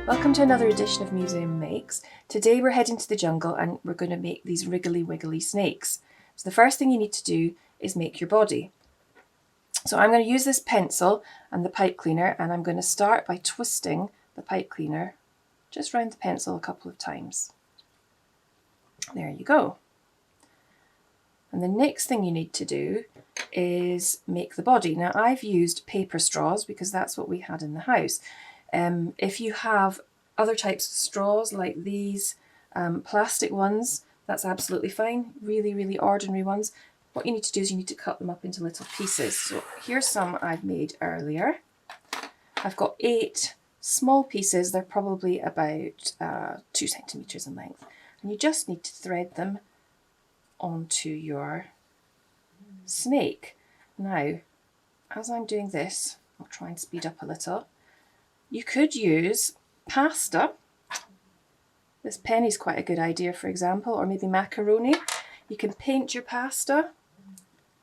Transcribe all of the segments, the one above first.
Welcome to another edition of Museum Makes. Today we're heading to the jungle and we're going to make these wriggly wiggly snakes. So the first thing you need to do is make your body. So I'm going to use this pencil and the pipe cleaner, and I'm going to start by twisting the pipe cleaner just round the pencil a couple of times. There you go. And the next thing you need to do is make the body. Now I've used paper straws because that's what we had in the house. If you have other types of straws like these plastic ones, that's absolutely fine. Really, really ordinary ones. What you need to do is you need to cut them up into little pieces. So here's some I've made earlier. I've got 8 small pieces. They're probably about 2 centimeters in length. And you just need to thread them onto your snake. Now, as I'm doing this, I'll try and speed up a little. You could use pasta. This penny's quite a good idea, for example, or maybe macaroni. You can paint your pasta.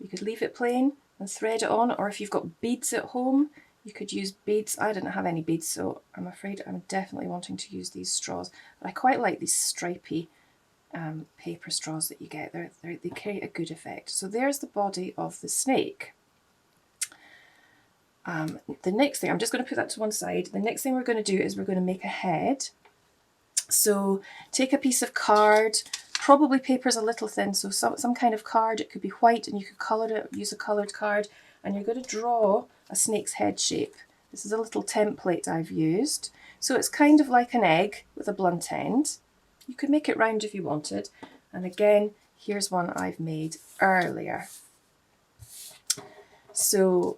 You could leave it plain and thread it on, or if you've got beads at home, you could use beads. I didn't have any beads, so I'm afraid I'm definitely wanting to use these straws. But I quite like these stripy paper straws that you get. They create a good effect. So there's the body of the snake. The next thing, I'm just going to put that to one side. The next thing we're going to do is we're going to make a head. So take a piece of card, probably paper's a little thin, so some kind of card. It could be white and you could colour it, use a coloured card, and you're going to draw a snake's head shape. This is a little template I've used. So it's kind of like an egg with a blunt end. You could make it round if you wanted. And again, here's one I've made earlier. So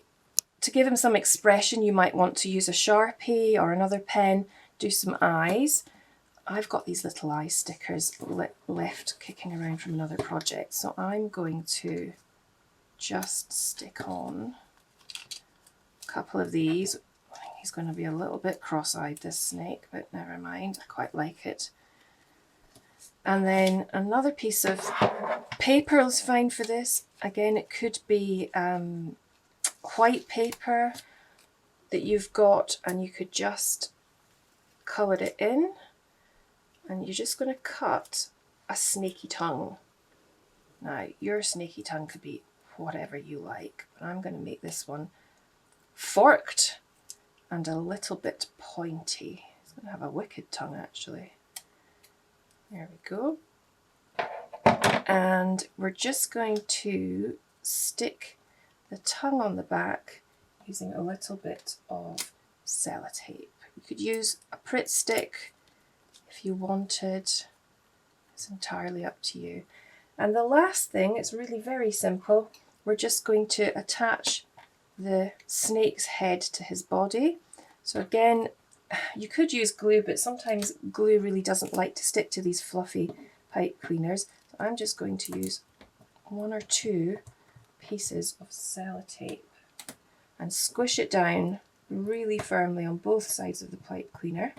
to give him some expression, you might want to use a Sharpie or another pen, do some eyes. I've got these little eye stickers left kicking around from another project, so I'm going to just stick on a couple of these. I think he's going to be a little bit cross-eyed, this snake, but never mind, I quite like it. And then another piece of paper is fine for this. Again, it could be white paper that you've got, and you could just colour it in. And you're just going to cut a snaky tongue. Now, your snaky tongue could be whatever you like, but I'm going to make this one forked and a little bit pointy. It's going to have a wicked tongue, actually. There we go. And we're just going to stick the tongue on the back using a little bit of sellotape. You could use a Pritt stick if you wanted. It's entirely up to you. And the last thing, it's really very simple. We're just going to attach the snake's head to his body. So again, you could use glue, but sometimes glue really doesn't like to stick to these fluffy pipe cleaners. So I'm just going to use 1 or 2 pieces of sellotape and squish it down really firmly on both sides of the pipe cleaner.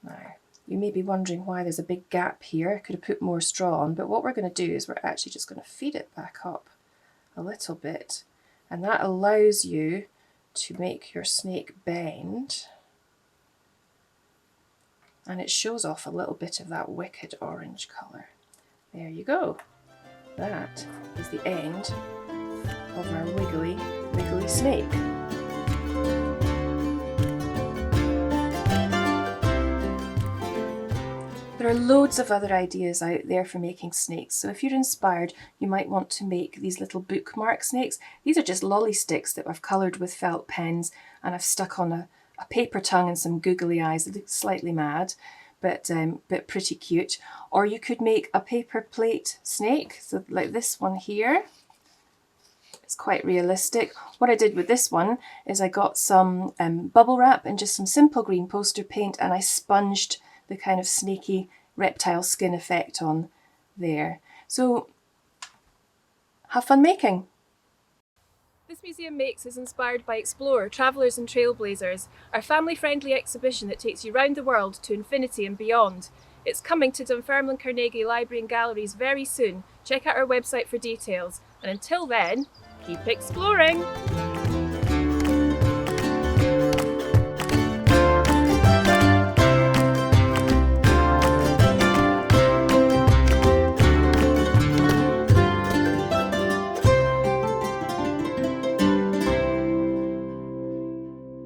Now, you may be wondering why there's a big gap here. I could have put more straw on, but what we're going to do is we're actually just going to feed it back up a little bit, and that allows you to make your snake bend, and it shows off a little bit of that wicked orange colour. There you go. That is the end of our wiggly snake. There are loads of other ideas out there for making snakes, so if you're inspired, you might want to make these little bookmark snakes. These are just lolly sticks that I've coloured with felt pens, and I've stuck on a paper tongue and some googly eyes. They look slightly mad, but pretty cute. Or you could make a paper plate snake, so like this one here. It's quite realistic. What I did with this one is I got some bubble wrap and just some simple green poster paint, and I sponged the kind of snaky reptile skin effect on there. So have fun making. This Museum Makes is inspired by Explore, Travellers and Trailblazers, our family-friendly exhibition that takes you round the world to infinity and beyond. It's coming to Dunfermline Carnegie Library and Galleries very soon. Check out our website for details. And until then, keep exploring!